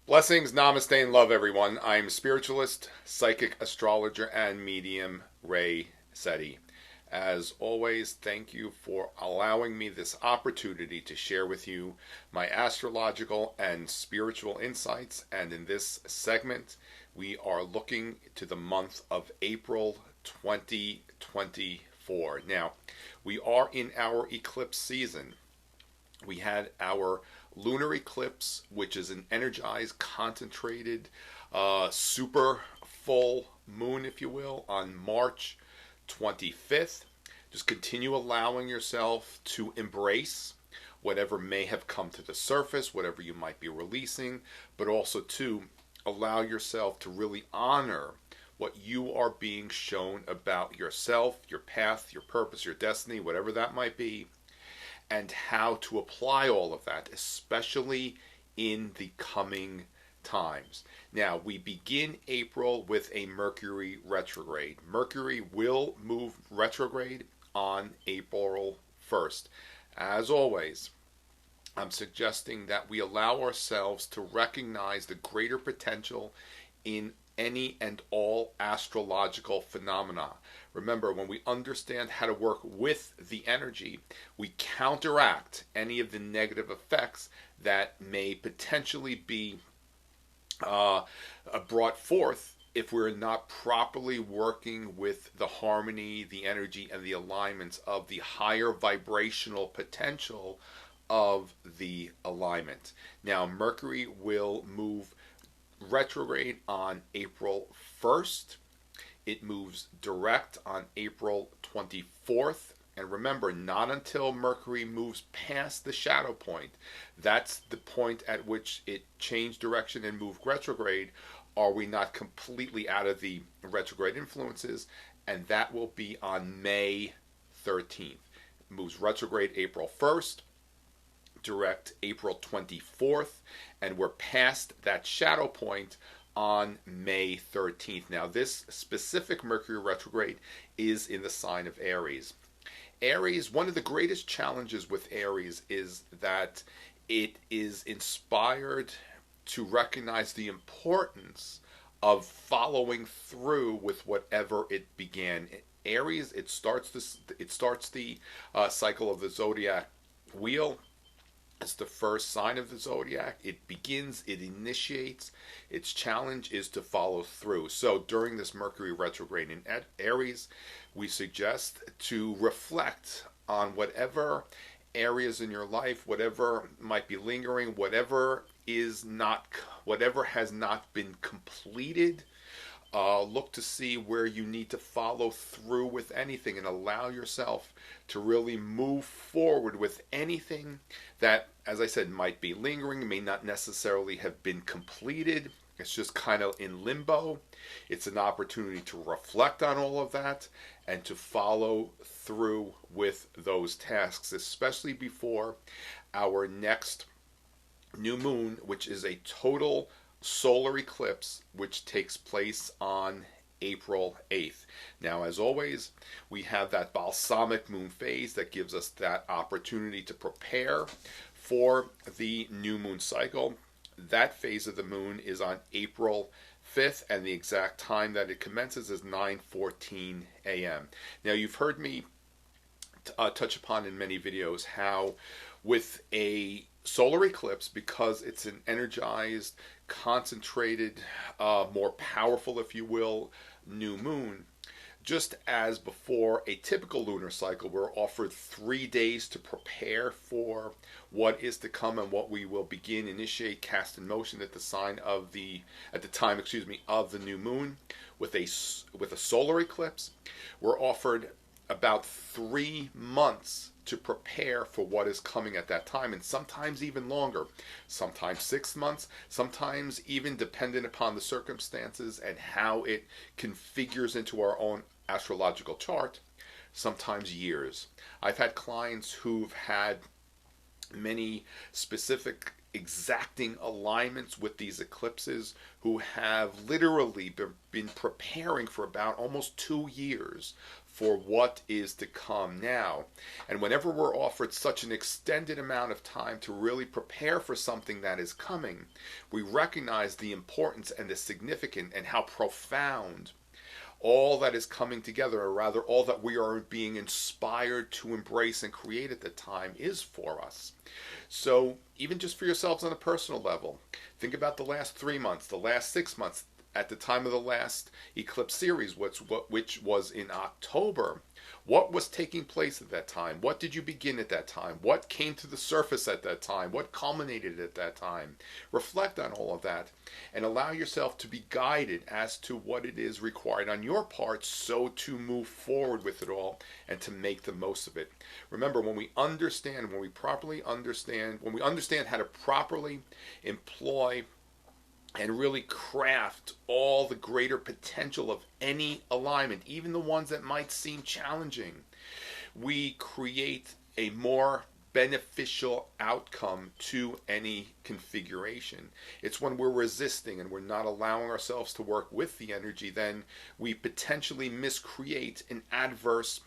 Blessings, namaste, and love, everyone. I'm spiritualist, psychic, astrologer, and medium Ray Sette. As always, thank you for allowing me this opportunity to share with you my astrological and spiritual insights. And in this segment, we are looking to the month of April 2024. Now, we are in our eclipse season. We had our lunar eclipse, which is an energized, concentrated, super full moon, if you will, on March 25th. Just continue allowing yourself to embrace whatever may have come to the surface, whatever you might be releasing, but also to allow yourself to really honor what you are being shown about yourself, your path, your purpose, your destiny, whatever that might be, and how to apply all of that, especially in the coming times. Now, we begin April with a Mercury retrograde. Mercury will move retrograde on April 1st. As always, I'm suggesting that we allow ourselves to recognize the greater potential in any and all astrological phenomena. Remember, when we understand how to work with the energy, we counteract any of the negative effects that may potentially be brought forth if we're not properly working with the harmony, the energy, and the alignments of the higher vibrational potential of the alignment. Now, Mercury will move retrograde on April 1st. It moves direct on April 24th. And remember, not until Mercury moves past the shadow point, that's the point at which it changed direction and moved retrograde, are we not completely out of the retrograde influences. And that will be on May 13th. It moves retrograde April 1st. Direct April 24th, and we're past that shadow point on May 13th. Now, this specific Mercury retrograde is in the sign of Aries. Aries, one of the greatest challenges with Aries is that it is inspired to recognize the importance of following through with whatever it began. Aries, it starts the cycle of the zodiac wheel. It's the first sign of the zodiac. It begins, it initiates. Its challenge is to follow through. So during this Mercury retrograde in Aries, we suggest to reflect on whatever areas in your life, whatever might be lingering, whatever has not been completed. Look to see where you need to follow through with anything and allow yourself to really move forward with anything that, as I said, might be lingering, may not necessarily have been completed. It's just kind of in limbo. It's an opportunity to reflect on all of that and to follow through with those tasks, especially before our next new moon, which is a total solar eclipse, which takes place on April 8th. Now, as always, we have that balsamic moon phase that gives us that opportunity to prepare for the new moon cycle. That phase of the moon is on April 5th, and the exact time that it commences is 9:14 a.m. Now, you've heard me touch upon in many videos how with a solar eclipse, because it's an energized, concentrated, more powerful, if you will, new moon, just as before a typical lunar cycle, we're offered 3 days to prepare for what is to come and what we will begin, initiate, cast in motion at the time of the new moon. With a solar eclipse, we're offered about 3 months to prepare for what is coming at that time, and sometimes even longer, sometimes 6 months, sometimes even dependent upon the circumstances and how it configures into our own astrological chart, sometimes years. I've had clients who've had many specific exacting alignments with these eclipses who have literally been preparing for about almost 2 years for what is to come now. And whenever we're offered such an extended amount of time to really prepare for something that is coming, we recognize the importance and the significance and how profound all that is coming together, or rather all that we are being inspired to embrace and create at the time, is for us. So even just for yourselves on a personal level, think about the last 3 months, the last 6 months, at the time of the last eclipse series, which was in October. What was taking place at that time? What did you begin at that time? What came to the surface at that time? What culminated at that time? Reflect on all of that and allow yourself to be guided as to what it is required on your part, so to move forward with it all and to make the most of it. Remember, when we understand how to properly employ and really craft all the greater potential of any alignment, even the ones that might seem challenging, we create a more beneficial outcome to any configuration. It's when we're resisting and we're not allowing ourselves to work with the energy, then we potentially miscreate an adverse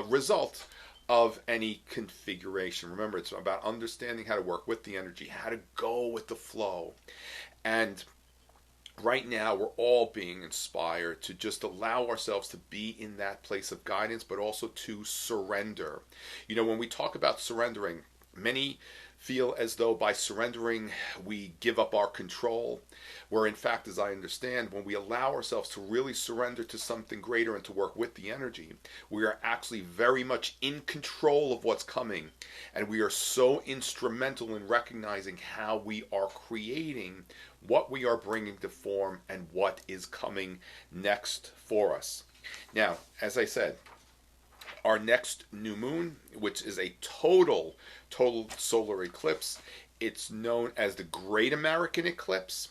result of any configuration. Remember, it's about understanding how to work with the energy, how to go with the flow. And right now, we're all being inspired to just allow ourselves to be in that place of guidance, but also to surrender. You know, when we talk about surrendering, many feel as though by surrendering we give up our control, where in fact, as I understand, when we allow ourselves to really surrender to something greater and to work with the energy, we are actually very much in control of what's coming, and we are so instrumental in recognizing how we are creating what we are bringing to form and what is coming next for us. Now, as I said, our next new moon, which is a total solar eclipse, it's known as the Great American Eclipse.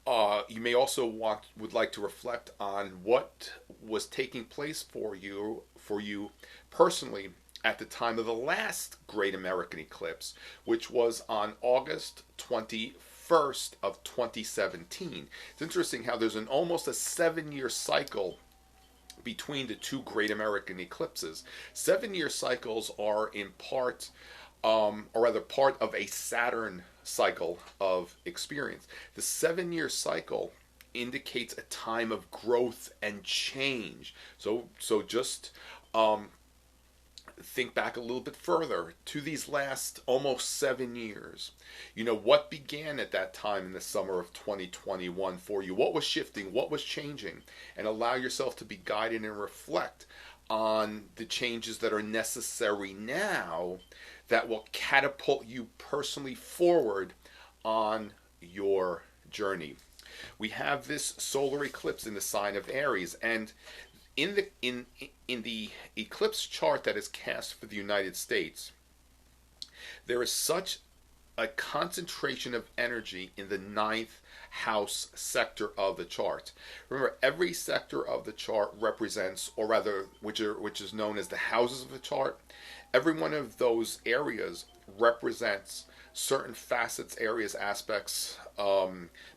You may also would like to reflect on what was taking place for you personally at the time of the last Great American Eclipse, which was on August 21st of 2017. It's interesting how there's almost a 7-year cycle between the two Great American Eclipses. 7-year cycles are in part, or rather part of a Saturn cycle of experience. The 7-year cycle indicates a time of growth and change. So just think back a little bit further to these last almost 7 years. You know, what began at that time in the summer of 2021 for you? What was shifting? What was changing? And allow yourself to be guided and reflect on the changes that are necessary now that will catapult you personally forward on your journey. We have this solar eclipse in the sign of Aries, and in the eclipse chart that is cast for the United States, there is such a concentration of energy in the 9th house sector of the chart. Remember, every sector of the chart represents, or rather, which is known as the houses of the chart. Every one of those areas represents certain facets, areas, aspects,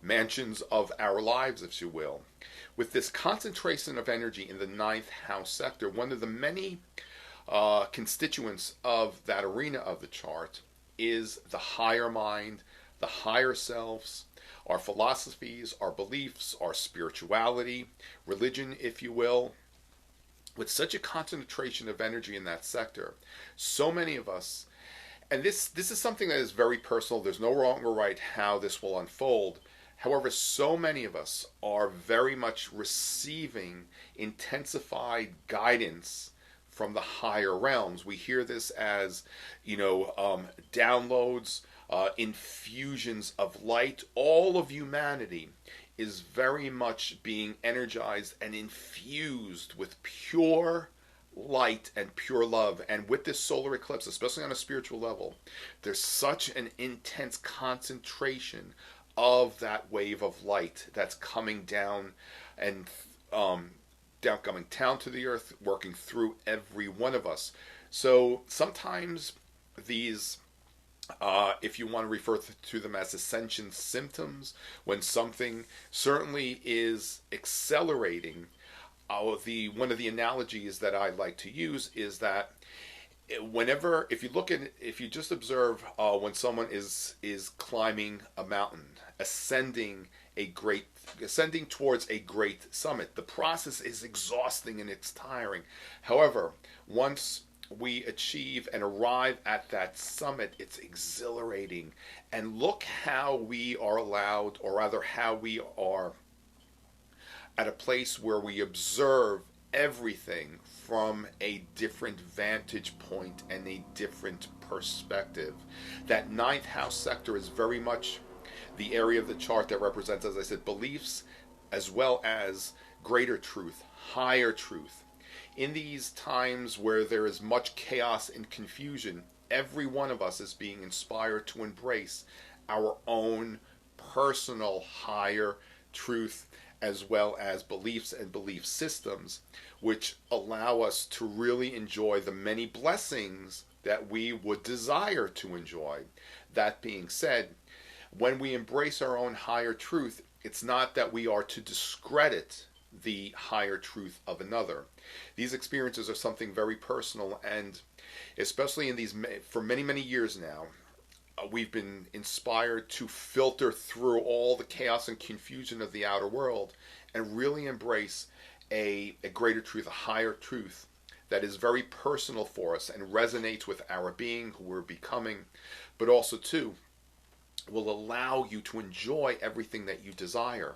mansions of our lives, if you will. With this concentration of energy in the 9th house sector, one of the many constituents of that arena of the chart is the higher mind, the higher selves, our philosophies, our beliefs, our spirituality, religion, if you will. With such a concentration of energy in that sector, so many of us, and this is something that is very personal, there's no wrong or right how this will unfold. However, so many of us are very much receiving intensified guidance from the higher realms. We hear this as, downloads, infusions of light. All of humanity is very much being energized and infused with pure light and pure love. And with this solar eclipse, especially on a spiritual level, there's such an intense concentration of that wave of light that's coming down and coming down to the earth, working through every one of us. So sometimes these If you want to refer to them as ascension symptoms, when something certainly is accelerating, one of the analogies that I like to use is that whenever, if you just observe when someone is climbing a mountain, ascending towards a great summit, the process is exhausting and it's tiring. However, once we achieve and arrive at that summit, it's exhilarating. And look how we are allowed, or rather how we are at a place where we observe everything from a different vantage point and a different perspective. That ninth house sector is very much the area of the chart that represents, as I said, beliefs as well as greater truth, higher truth. In these times where there is much chaos and confusion, every one of us is being inspired to embrace our own personal higher truth, as well as beliefs and belief systems, which allow us to really enjoy the many blessings that we would desire to enjoy. That being said, when we embrace our own higher truth, it's not that we are to discredit the higher truth of another. These experiences are something very personal, and especially in these, for many, many years now, we've been inspired to filter through all the chaos and confusion of the outer world and really embrace a greater truth, a higher truth that is very personal for us and resonates with our being, who we're becoming, but also too will allow you to enjoy everything that you desire.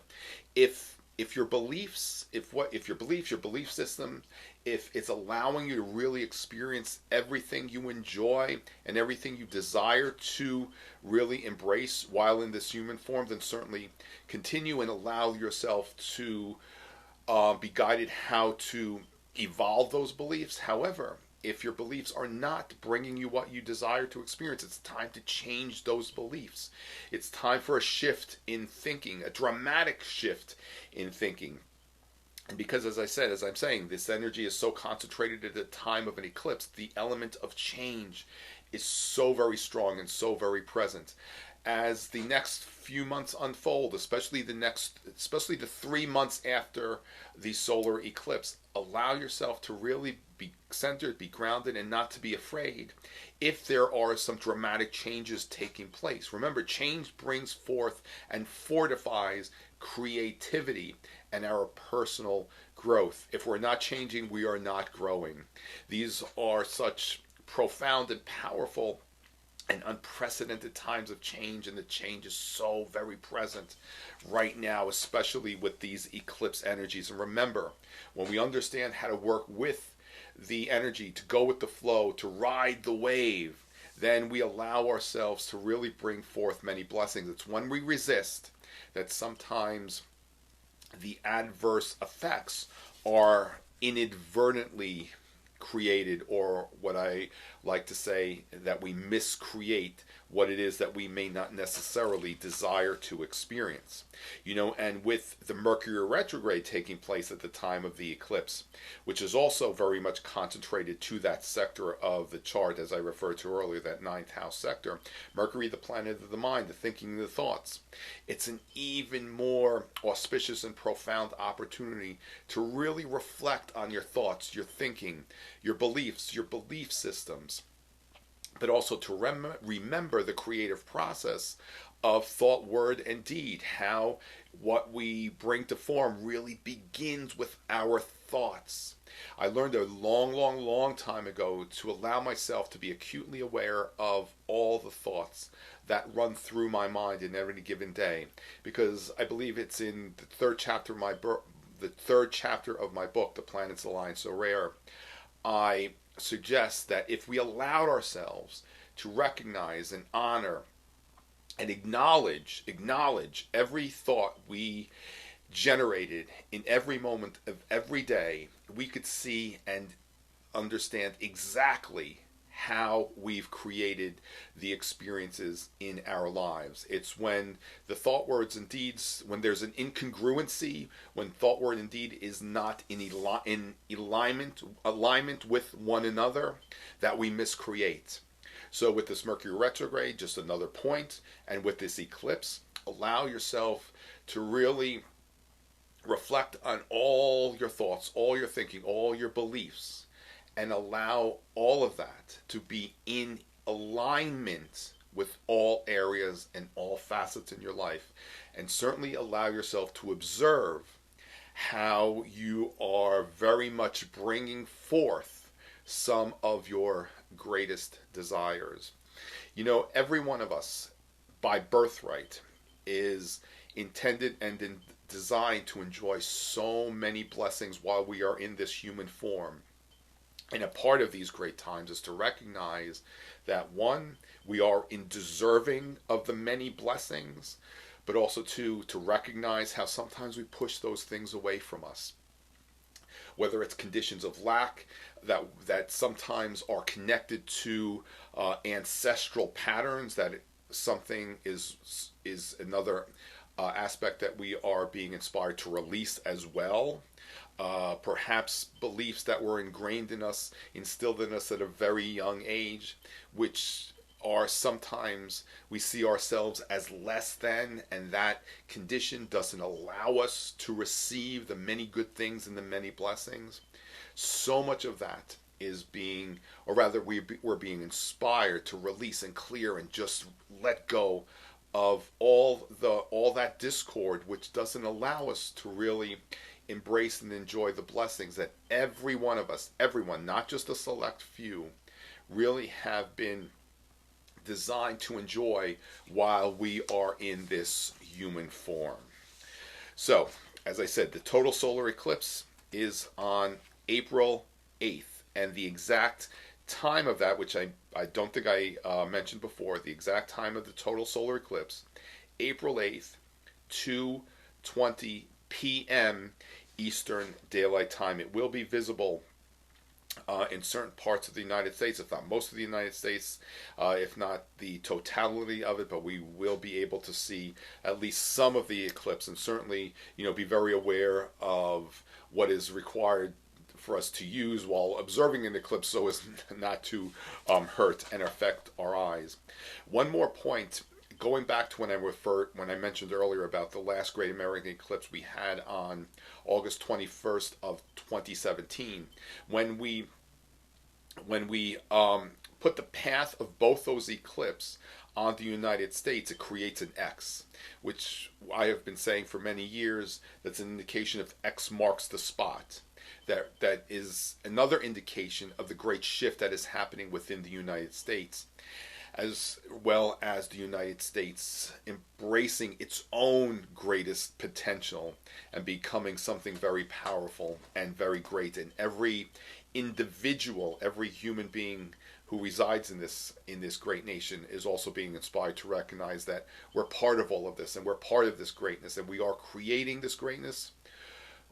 If your beliefs, your belief system, if it's allowing you to really experience everything you enjoy and everything you desire to really embrace while in this human form, then certainly continue and allow yourself to be guided how to evolve those beliefs. However, if your beliefs are not bringing you what you desire to experience, it's time to change those beliefs. It's time for a shift in thinking, a dramatic shift in thinking. And because, as I'm saying, this energy is so concentrated at the time of an eclipse, the element of change is so very strong and so very present. As the next few months unfold, especially the 3 months after the solar eclipse, allow yourself to really be centered, be grounded, and not to be afraid if there are some dramatic changes taking place. Remember, change brings forth and fortifies creativity and our personal growth. If we're not changing, we are not growing. These are such profound and powerful and unprecedented times of change, and the change is so very present right now, especially with these eclipse energies. And remember, when we understand how to work with the energy, to go with the flow, to ride the wave, then we allow ourselves to really bring forth many blessings. It's when we resist that sometimes the adverse effects are inadvertently created, or what I like to say, that we miscreate what it is that we may not necessarily desire to experience. And with the Mercury Retrograde taking place at the time of the eclipse, which is also very much concentrated to that sector of the chart, as I referred to earlier, that ninth house sector, Mercury, the planet of the mind, the thinking, the thoughts, it's an even more auspicious and profound opportunity to really reflect on your thoughts, your thinking, your beliefs, your belief systems, but also to remember the creative process of thought, word, and deed. How what we bring to form really begins with our thoughts. I learned a long time ago to allow myself to be acutely aware of all the thoughts that run through my mind in every given day, because I believe it's in the third chapter of my book, The Planets Align So Rare. I suggest that if we allowed ourselves to recognize and honor and acknowledge every thought we generated in every moment of every day, we could see and understand exactly how we've created the experiences in our lives. It's when the thought, words, and deeds, when there's an incongruency, when thought, word, and deed is not in alignment with one another, that we miscreate. So with this Mercury retrograde, just another point, and with this eclipse, allow yourself to really reflect on all your thoughts, all your thinking, all your beliefs, and allow all of that to be in alignment with all areas and all facets in your life. And certainly allow yourself to observe how you are very much bringing forth some of your greatest desires. You know, every one of us, by birthright, is intended and designed to enjoy so many blessings while we are in this human form. And a part of these great times is to recognize that, one, we are in deserving of the many blessings, but also two, to recognize how sometimes we push those things away from us. Whether it's conditions of lack that sometimes are connected to ancestral patterns, that something is another aspect that we are being inspired to release as well. Perhaps beliefs that were ingrained in us, instilled in us at a very young age, which are sometimes we see ourselves as less than, and that condition doesn't allow us to receive the many good things and the many blessings. So much of that is being, or rather we're being inspired to release and clear and just let go of all that discord, which doesn't allow us to really embrace and enjoy the blessings that every one of us, everyone, not just a select few, really have been designed to enjoy while we are in this human form. So, as I said, the total solar eclipse is on April 8th, and the exact time of that, which I don't think I mentioned before, the exact time of the total solar eclipse, April 8th, 2:20 p.m. Eastern Daylight Time. It will be visible in certain parts of the United States, if not most of the United States, if not the totality of it, but we will be able to see at least some of the eclipse, and certainly, be very aware of what is required for us to use while observing an eclipse so as not to hurt and affect our eyes. One more point, going back to when I mentioned earlier about the last Great American Eclipse we had on August 21st of 2017, when we put the path of both those eclipses on the United States, it creates an X, which I have been saying for many years. That's an indication of X marks the spot. That is another indication of the great shift that is happening within the United States, as well as the United States embracing its own greatest potential and becoming something very powerful and very great. And every individual, every human being who resides in this great nation is also being inspired to recognize that we're part of all of this, and we're part of this greatness, and we are creating this greatness,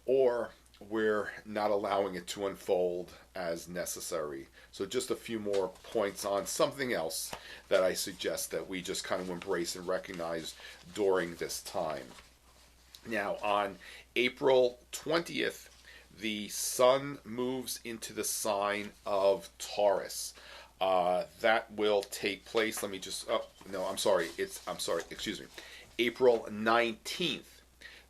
or we're not allowing it to unfold as necessary. So just a few more points on something else that I suggest that we just kind of embrace and recognize during this time. Now, on April 20th, the sun moves into the sign of Taurus. That will take place, April 19th.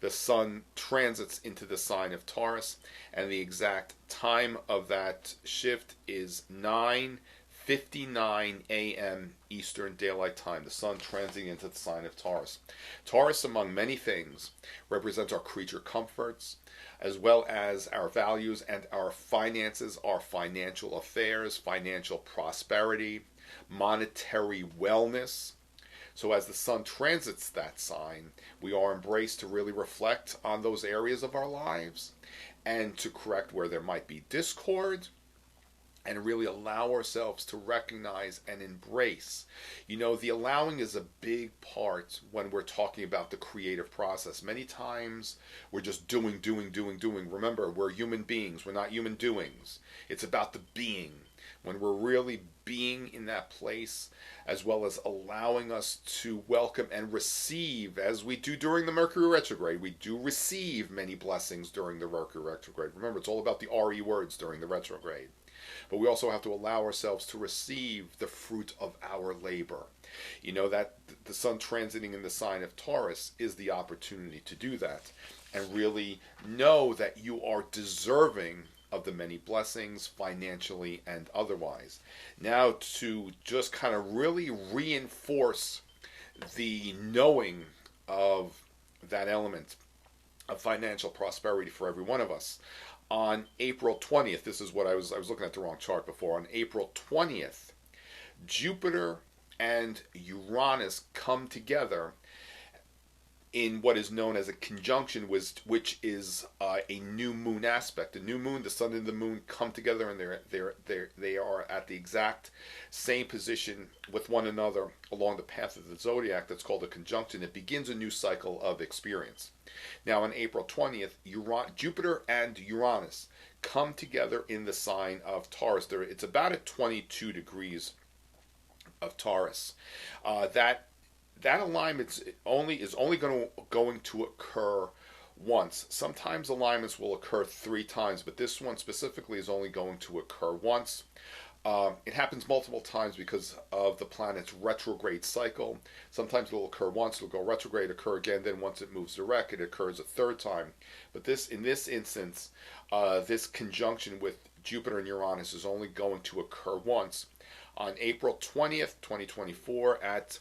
The sun transits into the sign of Taurus, and the exact time of that shift is 9:59 a.m. Eastern Daylight Time. The sun transiting into the sign of Taurus. Taurus, among many things, represents our creature comforts, as well as our values and our finances, our financial affairs, financial prosperity, monetary wellness. So as the sun transits that sign, we are embraced to really reflect on those areas of our lives and to correct where there might be discord, and really allow ourselves to recognize and embrace. The allowing is a big part when we're talking about the creative process. Many times we're just doing. Remember, we're human beings. We're not human doings. It's about the being. When we're really being in that place, as well as allowing us to welcome and receive, as we do during the Mercury Retrograde. We do receive many blessings during the Mercury Retrograde. Remember, it's all about the RE words during the retrograde. but we also have to allow ourselves to receive the fruit of our labor. You know that the sun transiting in the sign of Taurus is the opportunity to do that and really know that you are deserving of the many blessings financially and otherwise. Now, to just kind of really reinforce the knowing of that element of financial prosperity for every one of us, on April 20th, this is what I was looking at the wrong chart before. On April 20th, Jupiter and Uranus come together in what is known as a conjunction, which is a new moon aspect. The new moon, the sun and the moon come together, and they are at the exact same position with one another along the path of the zodiac. That's called a conjunction. It begins a new cycle of experience. Now, on April 20th, Jupiter and Uranus come together in the sign of Taurus. It's about at 22 degrees of Taurus. That alignment is only going to occur once. Sometimes alignments will occur 3 times, but this one specifically is only going to occur once. It happens multiple times because of the planet's retrograde cycle. Sometimes it will occur once, it'll go retrograde, occur again, then once it moves direct, it occurs a 3rd time. But in this instance, this conjunction with Jupiter and Uranus is only going to occur once on April 20th, 2024 at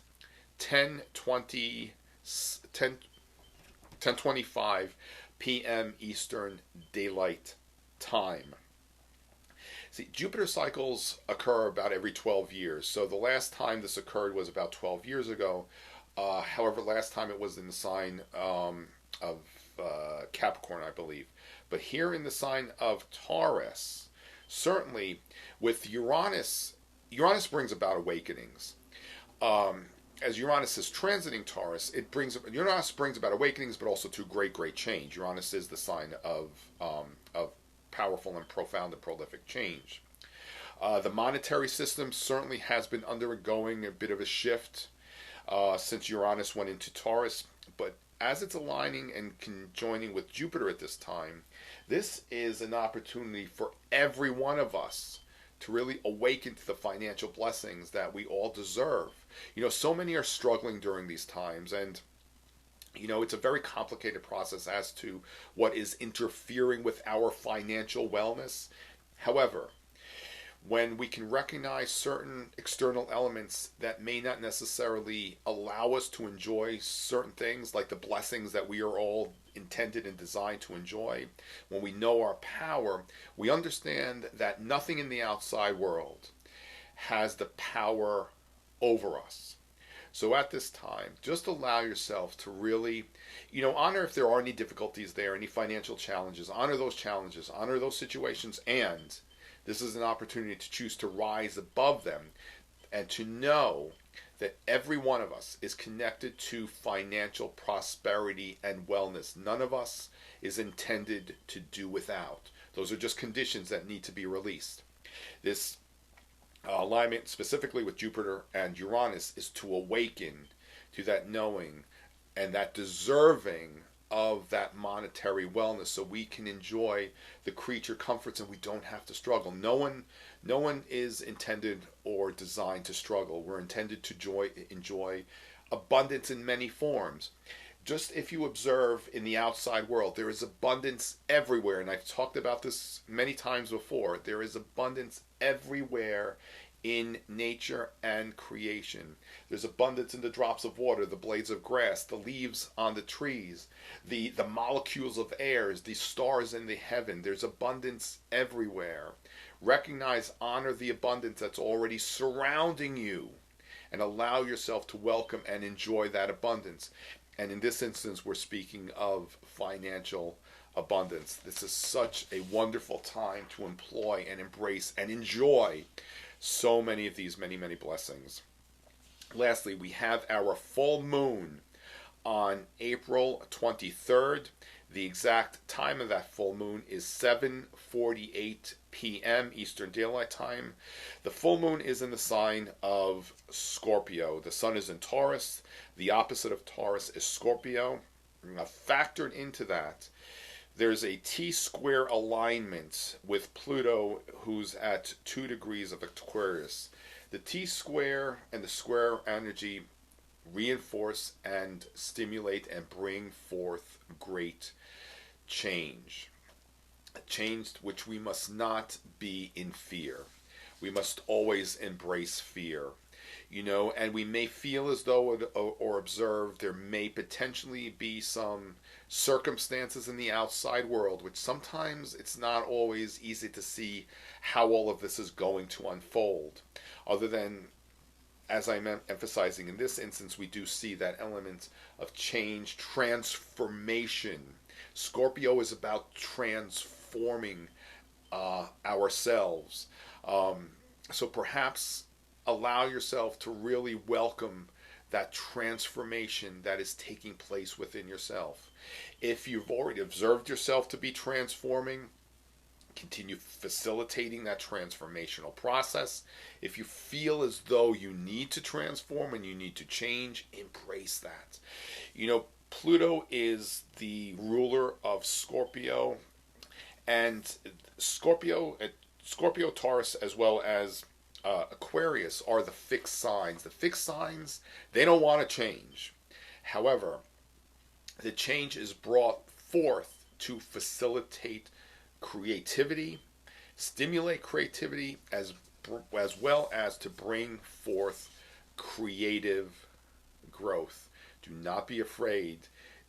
10:25 p.m. Eastern Daylight Time. See, Jupiter cycles occur about every 12 years. So the last time this occurred was about 12 years ago. However, last time it was in the sign of Capricorn, I believe. But here in the sign of Taurus, certainly with Uranus brings about awakenings. As Uranus is transiting Taurus, Uranus brings about awakenings, but also to great change. Uranus is the sign of powerful and profound and prolific change. The monetary system certainly has been undergoing a bit of a shift since Uranus went into Taurus, but as it's aligning and conjoining with Jupiter at this time, this is an opportunity for every one of us to really awaken to the financial blessings that we all deserve. You know, so many are struggling during these times, and you know, it's a very complicated process as to what is interfering with our financial wellness. However, when we can recognize certain external elements that may not necessarily allow us to enjoy certain things, like the blessings that we are all intended and designed to enjoy, when we know our power, we understand that nothing in the outside world has the power over us. So at this time, just allow yourself to really, honor if there are any difficulties there, any financial challenges, honor those situations, and this is an opportunity to choose to rise above them and to know that every one of us is connected to financial prosperity and wellness. None of us is intended to do without. Those are just conditions that need to be released. This alignment specifically with Jupiter and Uranus is to awaken to that knowing and that deserving of that monetary wellness, so we can enjoy the creature comforts and we don't have to struggle. No one is intended or designed to struggle. We're intended to enjoy abundance in many forms. Just if you observe in the outside world, there is abundance everywhere, and I've talked about this many times before. There is abundance everywhere in nature and creation. There's abundance in the drops of water, the blades of grass, the leaves on the trees, the molecules of air, the stars in the heaven. There's abundance everywhere. Recognize, honor the abundance that's already surrounding you, and allow yourself to welcome and enjoy that abundance. And in this instance, we're speaking of financial abundance. This is such a wonderful time to employ and embrace and enjoy so many of these many blessings. Lastly, we have our full moon on April 23rd. The exact time of that full moon is 7:48 p.m. Eastern Daylight Time. The full moon is in the sign of Scorpio. The sun is in Taurus. The opposite of Taurus is Scorpio. Factored into that, There's a T-square alignment with Pluto, who's at 2 degrees of Aquarius. The T-square and the square energy reinforce and stimulate and bring forth great change. Change which we must not be in fear. We must always embrace fear. And we may feel as though or observe there may potentially be some circumstances in the outside world, which sometimes it's not always easy to see how all of this is going to unfold. Other than, as I'm emphasizing in this instance, we do see that element of change, transformation. Scorpio is about transforming ourselves. So perhaps allow yourself to really welcome that transformation that is taking place within yourself. If you've already observed yourself to be transforming, continue facilitating that transformational process. If you feel as though you need to transform and you need to change, embrace that. Pluto is the ruler of Scorpio, and Scorpio, Taurus, as well as Aquarius are the fixed signs. The fixed signs, they don't want to change. However, the change is brought forth to facilitate creativity, stimulate creativity, as well as to bring forth creative growth. Do not be afraid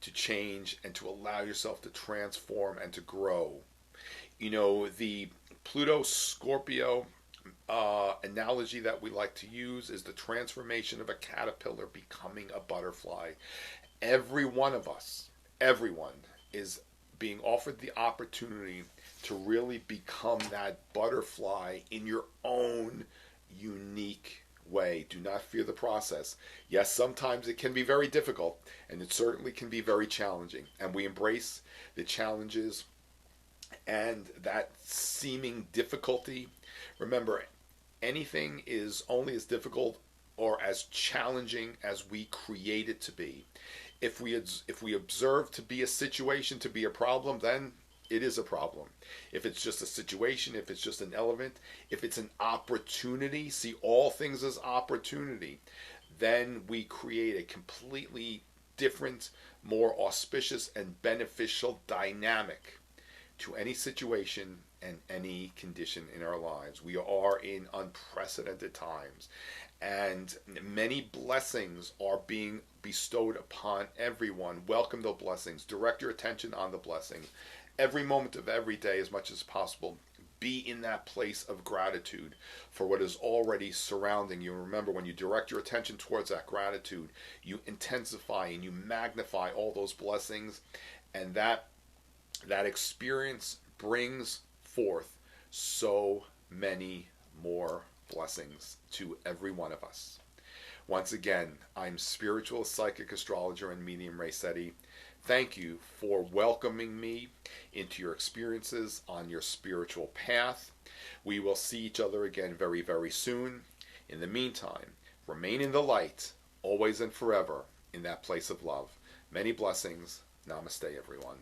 to change and to allow yourself to transform and to grow. The Pluto Scorpio analogy that we like to use is the transformation of a caterpillar becoming a butterfly. Every one of us, everyone, is being offered the opportunity to really become that butterfly in your own unique way. Do not fear the process. Yes, sometimes it can be very difficult, and it certainly can be very challenging, and we embrace the challenges and that seeming difficulty. Remember, anything is only as difficult or as challenging as we create it to be. If we observe to be a situation to be a problem, then it is a problem. If it's just a situation, if it's just an element, if it's an opportunity, see all things as opportunity, then we create a completely different, more auspicious and beneficial dynamic to any situation and any condition in our lives. We are in unprecedented times, and many blessings are being bestowed upon everyone. Welcome those blessings. Direct your attention on the blessings. Every moment of every day, as much as possible, be in that place of gratitude for what is already surrounding you. Remember, when you direct your attention towards that gratitude, you intensify and you magnify all those blessings, and that experience brings forth so many more blessings to every one of us. Once again, I'm spiritual, psychic, astrologer, and medium Ray Sette. Thank you for welcoming me into your experiences on your spiritual path. We will see each other again very, very soon. In the meantime, remain in the light, always and forever, in that place of love. Many blessings. Namaste, everyone.